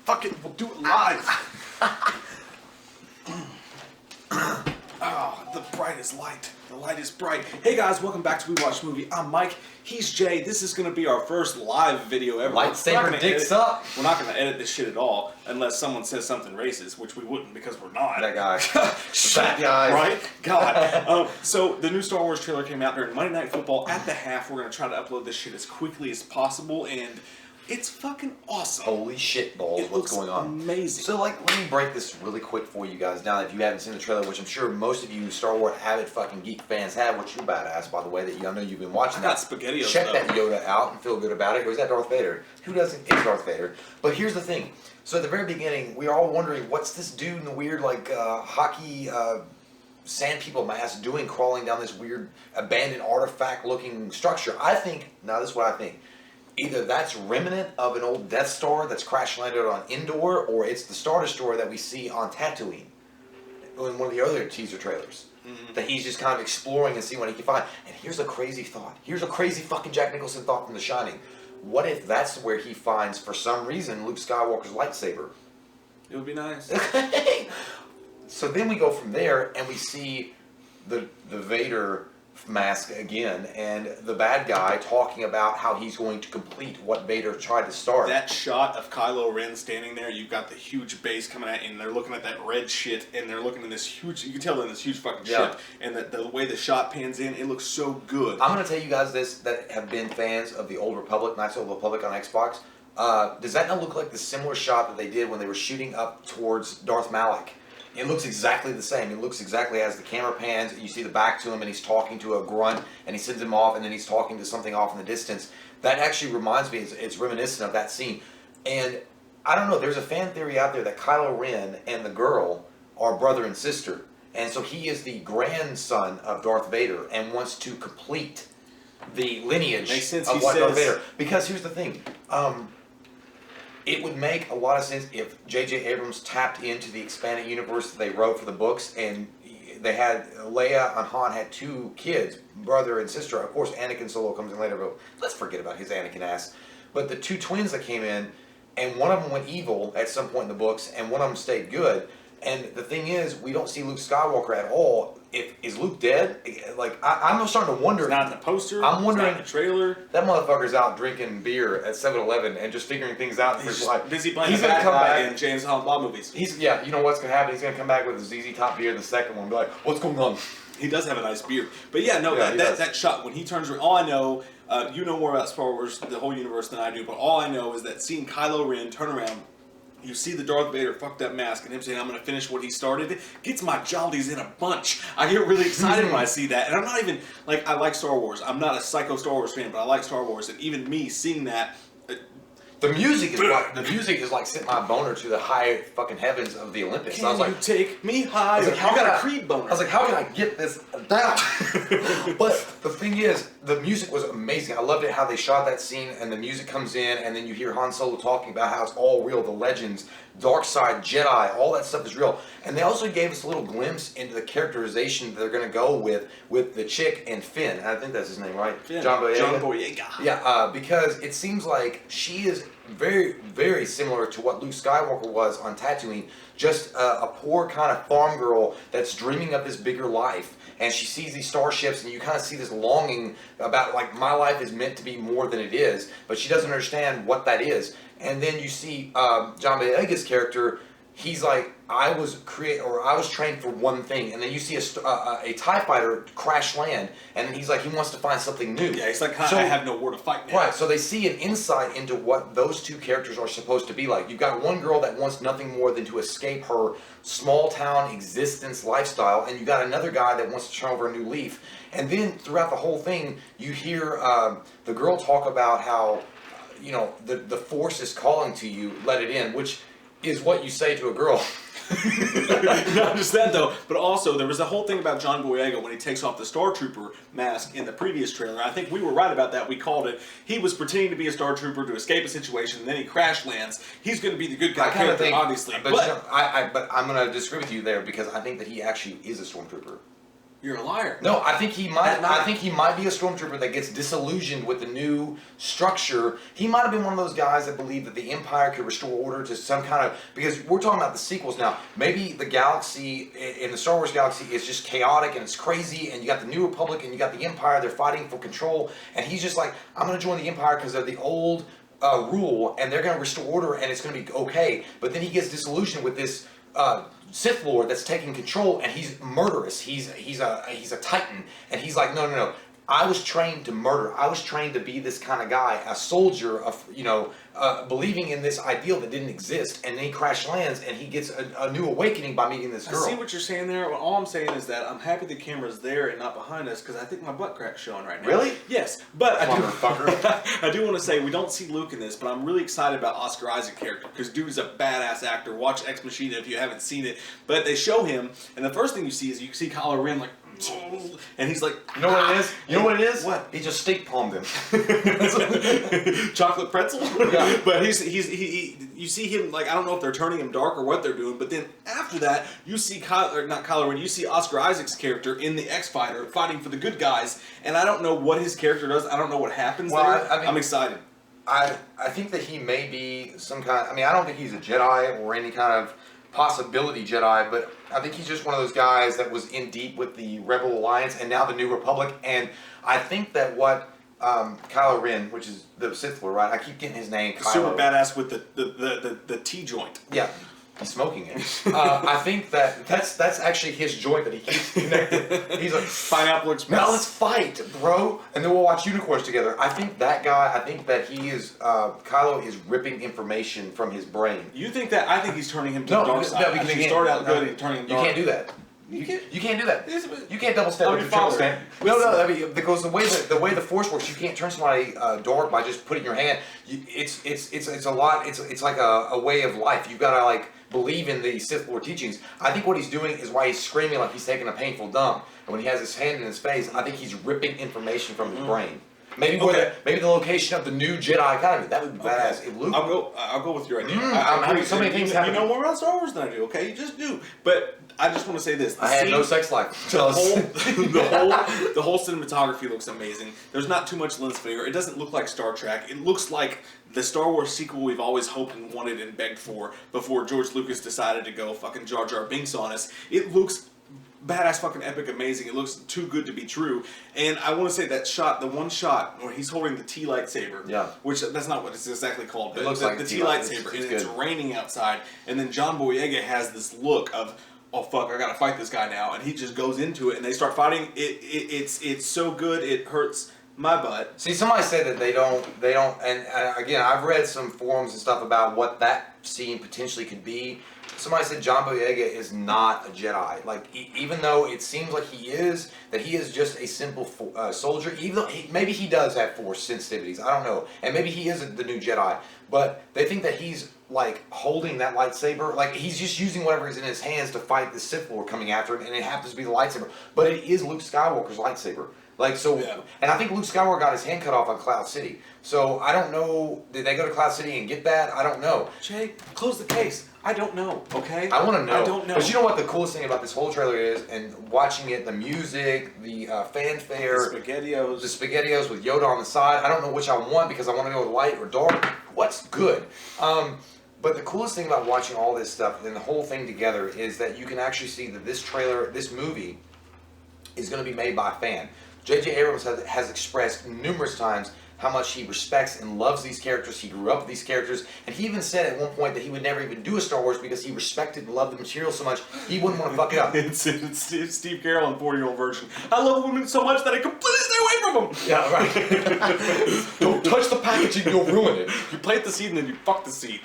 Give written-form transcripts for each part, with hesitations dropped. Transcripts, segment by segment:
Fuck it, we'll do it live. Oh, the brightest light. The light is bright. Hey guys, welcome back to We Watch Movie. I'm Mike. He's Jay. This is going to be our first live video ever. Lightsaber dicks up. We're not going to edit this shit at all unless someone says something racist, which we wouldn't because we're not. That guy. That guy. Right? God. So the new Star Wars trailer came out during Monday Night Football. At the half, we're going to try to upload this shit as quickly as possible, and it's fucking awesome. Holy shit balls, what's going on? Amazing. So, let me break this really quick for you guys now that you haven't seen the trailer, which I'm sure most of you Star Wars avid fucking geek fans have, which you're badass, by the way, that I know you've been watching. I got SpaghettiOs, Check that Yoda out and feel good about it. Or is that Darth Vader? Who doesn't? It's Darth Vader. But here's the thing. So, at the very beginning, we are all wondering, what's this dude in the weird, hockey sand people mask doing crawling down this weird abandoned artifact-looking structure? I think, now this is what I think. Either that's remnant of an old Death Star that's crash landed on Endor, or it's the Star Destroyer that we see on Tatooine in one of the other teaser trailers. Mm-hmm. That he's just kind of exploring and seeing what he can find. And here's a crazy thought. Here's a crazy fucking Jack Nicholson thought from The Shining. What if that's where he finds, for some reason, Luke Skywalker's lightsaber? It would be nice. So then we go from there and we see the Vader mask again, and the bad guy talking about how he's going to complete what Vader tried to start. That shot of Kylo Ren standing there, you've got the huge base coming at you, and they're looking at that red shit, and they're looking in this huge, you can tell in this huge fucking ship, and the way the shot pans in, it looks so good. I'm going to tell you guys this, that have been fans of the Old Republic, Knights of the Republic on Xbox. Does that not look like the similar shot that they did when they were shooting up towards Darth Malak? It looks exactly the same. It looks exactly as the camera pans, and you see the back to him, and he's talking to a grunt, and he sends him off, and then he's talking to something off in the distance. That actually reminds me, it's reminiscent of that scene. And I don't know, there's a fan theory out there that Kylo Ren and the girl are brother and sister. And so he is the grandson of Darth Vader and wants to complete the lineage of what Darth Vader. Because here's the thing. It would make a lot of sense if J.J. Abrams tapped into the expanded universe that they wrote for the books, and they had Leia and Han had two kids, brother and sister. Of course, Anakin Solo comes in later, but let's forget about his Anakin ass. But the two twins that came in, and one of them went evil at some point in the books, and one of them stayed good. And the thing is, we don't see Luke Skywalker at all. Is Luke dead? I'm starting to wonder. It's not in the poster. I'm wondering. It's not in the trailer. That motherfucker's out drinking beer at 7-Eleven and just figuring things out for his life. Busy playing the bad guy in James Bond movies. You know what's going to happen? He's going to come back with a ZZ Top beer in the second one and be like, what's going on? He does have a nice beard. But yeah, no, that shot, when he turns around, all I know, you know more about Star Wars, the whole universe than I do, but all I know is that seeing Kylo Ren turn around, you see the Darth Vader fucked up mask and him saying, I'm going to finish what he started, gets my jollies in a bunch. I get really excited when I see that. And I'm not even, I like Star Wars. I'm not a psycho Star Wars fan, but I like Star Wars. And even me seeing that... The music is like sent my boner to the high fucking heavens of the Olympics. Can you take me high? I got a Creed boner. I was like, how can I get this down? But the thing is, the music was amazing. I loved it how they shot that scene, and the music comes in, and then you hear Han Solo talking about how it's all real, the legends, dark side, Jedi, all that stuff is real. And they also gave us a little glimpse into the characterization that they're going to go with the chick and Finn. I think that's his name, right? Finn. John Boyega. John Boyega. Yeah, because it seems like she is very, very similar to what Luke Skywalker was on Tatooine. Just a poor kind of farm girl that's dreaming of this bigger life. And she sees these starships, and you kind of see this longing about, my life is meant to be more than it is. But she doesn't understand what that is. And then you see John Boyega's character. He's like, I was trained for one thing, and then you see a TIE fighter crash land, and he's like, he wants to find something new. Yeah, he's like, I have no war to fight now. Right, so they see an insight into what those two characters are supposed to be like. You've got one girl that wants nothing more than to escape her small town existence lifestyle, and you've got another guy that wants to turn over a new leaf. And then throughout the whole thing, you hear the girl talk about how, the Force is calling to you, let it in, which is what you say to a girl. Not just that though, but also there was a whole thing about John Boyega when he takes off the Star Trooper mask in the previous trailer. I think we were right about that. We called it. He was pretending to be a Star Trooper to escape a situation, and then he crash lands. He's going to be the good guy character, obviously. But I'm going to disagree with you there because I think that he actually is a stormtrooper. You're a liar. No, I think he might. I think he might be a stormtrooper that gets disillusioned with the new structure. He might have been one of those guys that believed that the Empire could restore order to some kind of. Because we're talking about the sequels now. Maybe the galaxy in the Star Wars galaxy is just chaotic and it's crazy, and you got the New Republic and you got the Empire. They're fighting for control, and he's just like, I'm going to join the Empire because they're the old rule, and they're going to restore order, and it's going to be okay. But then he gets disillusioned with this. Sith Lord that's taking control, and he's murderous. He's a Titan, and he's like, no. I was trained to murder. I was trained to be this kind of guy, a soldier, believing in this ideal that didn't exist. And then he crash lands, and he gets a new awakening by meeting this girl. I see what you're saying there. Well, all I'm saying is that I'm happy the camera's there and not behind us because I think my butt crack's showing right now. Really? Yes, but I do want to say we don't see Luke in this, but I'm really excited about Oscar Isaac's character because dude's a badass actor. Watch Ex Machina if you haven't seen it. But they show him, and the first thing you see is you see Kylo Ren like. And he's like, you know what it is? You know what it is? What? He just steak palmed him. Chocolate pretzel? Yeah. But you see him, like, I don't know if they're turning him dark or what they're doing, but then after that, you see not Kylo Ren, you see Oscar Isaac's character in the X-Fighter fighting for the good guys, and I don't know what his character does, I don't know what happens there. I mean, I'm excited. I think that he may be some kind, I don't think he's a Jedi or any kind of possibility Jedi, but I think he's just one of those guys that was in deep with the Rebel Alliance and now the New Republic. And I think that what Kylo Ren, which is the Sith Lord, right? I keep getting his name. Kylo. Super badass with the T joint. Yeah, he's smoking it. I think that's actually his joint that he keeps connected. He's like, Pineapple Express. Now let's fight, bro, and then we'll watch unicorns together. I think that guy. I think that he is. Kylo is ripping information from his brain. You think that? I think he's turning him to the dark side. No, because he started out good and turning him dark. You can't do that. You can't do that. You can't double step with your father. triple step. No. I mean, because the way the Force works, you can't turn somebody dark by just putting your hand. It's a lot. It's like a way of life. You gotta like believe in the Sith Lord teachings. I think what he's doing is why he's screaming like he's taking a painful dump. And when he has his hand in his face, I think he's ripping information from his brain. Maybe maybe the location of the new Jedi Academy. That would be badass. If Luke, I'll go with your idea. I'm having so many things happening. You know more about Star Wars than I do. Okay, you just do. But I just want to say this: I had no sex life. The whole cinematography looks amazing. There's not too much lens flare. It doesn't look like Star Trek. It looks like the Star Wars sequel we've always hoped and wanted and begged for before George Lucas decided to go fucking Jar Jar Binks on us. It looks badass, fucking epic, amazing. It looks too good to be true. And I want to say that shot, the one shot where he's holding the T lightsaber, which that's not what it's exactly called, but it looks like the T lightsaber, and it's raining outside, and then John Boyega has this look of, oh fuck, I gotta fight this guy now, and he just goes into it, and they start fighting. It's so good, it hurts my butt. See, somebody said that they don't, and again, I've read some forums and stuff about what that scene potentially could be. Somebody said John Boyega is not a Jedi. Like, even though it seems like he is, that he is just a simple soldier. Even though maybe he does have Force sensitivities, I don't know, and maybe he isn't the new Jedi. But they think that he's like holding that lightsaber, like he's just using whatever is in his hands to fight the Sith Lord coming after him, and it happens to be the lightsaber. But it is Luke Skywalker's lightsaber. Like, so, and I think Luke Skywalker got his hand cut off on Cloud City. So I don't know. Did they go to Cloud City and get that? I don't know. Jay, close the case. I don't know, okay? I want to know. I don't know. But you know what the coolest thing about this whole trailer is, and watching it, the music, the fanfare. The SpaghettiOs. The SpaghettiOs with Yoda on the side. I don't know which I want because I want to go with light or dark. What's good? But the coolest thing about watching all this stuff and the whole thing together is that you can actually see that this trailer, this movie, is going to be made by a fan. J.J. Abrams has expressed numerous times how much he respects and loves these characters. He grew up with these characters, and he even said at one point that he would never even do a Star Wars because he respected and loved the material so much he wouldn't want to fuck it up. It's Steve Carell in 40-year-old version. I love women so much that I completely stay away from them. Yeah, right. Don't touch the packaging, you'll ruin it. You plant the seed and then you fuck the seed.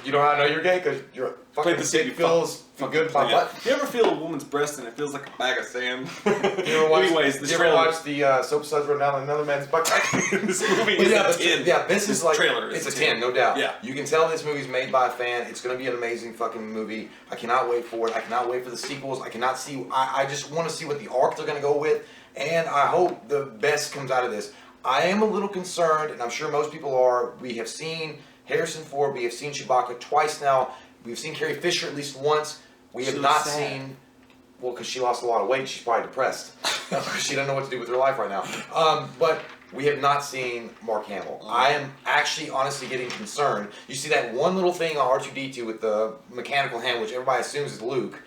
You know how I know you're gay? Because you're fucking the seed. feels good. You ever feel a woman's breast and it feels like a bag of sand? Anyways, did you ever watch the soap suds run down another man's butt? This movie is a 10. Yeah, this is like trailer. It's a 10, no doubt. Yeah. You can tell this movie's made by a fan. It's going to be an amazing fucking movie. I cannot wait for it. I cannot wait for the sequels. I cannot see. I just want to see what the arc they're going to go with, and I hope the best comes out of this. I am a little concerned, and I'm sure most people are. We have seen Harrison Ford. We have seen Chewbacca twice now. We've seen Carrie Fisher at least once. We have not seen. Well, because she lost a lot of weight, she's probably depressed. She doesn't know what to do with her life right now. But we have not seen Mark Hamill. I am actually honestly getting concerned. You see that one little thing on R2-D2 with the mechanical hand, which everybody assumes is Luke.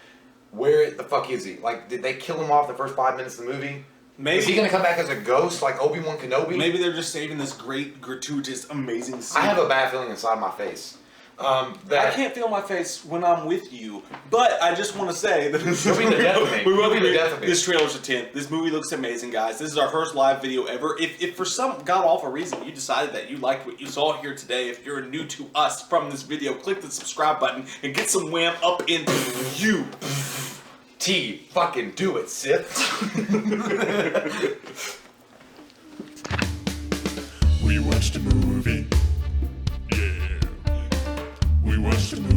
Where the fuck is he? Like, did they kill him off the first 5 minutes of the movie? Maybe. Is he going to come back as a ghost like Obi-Wan Kenobi? Maybe they're just saving this great, gratuitous, amazing scene. I have a bad feeling inside my face. I can't feel my face when I'm with you, but I just want to say that You'll be the death of me. we will You'll be the death of me. This trailer's a 10. This movie looks amazing, guys. This is our first live video ever. If for some god-awful reason you decided that you liked what you saw here today, if you're new to us from this video, click the subscribe button and get some wham up in you. T, fucking do it, Sith. We watched a movie. Yeah. We watched a movie.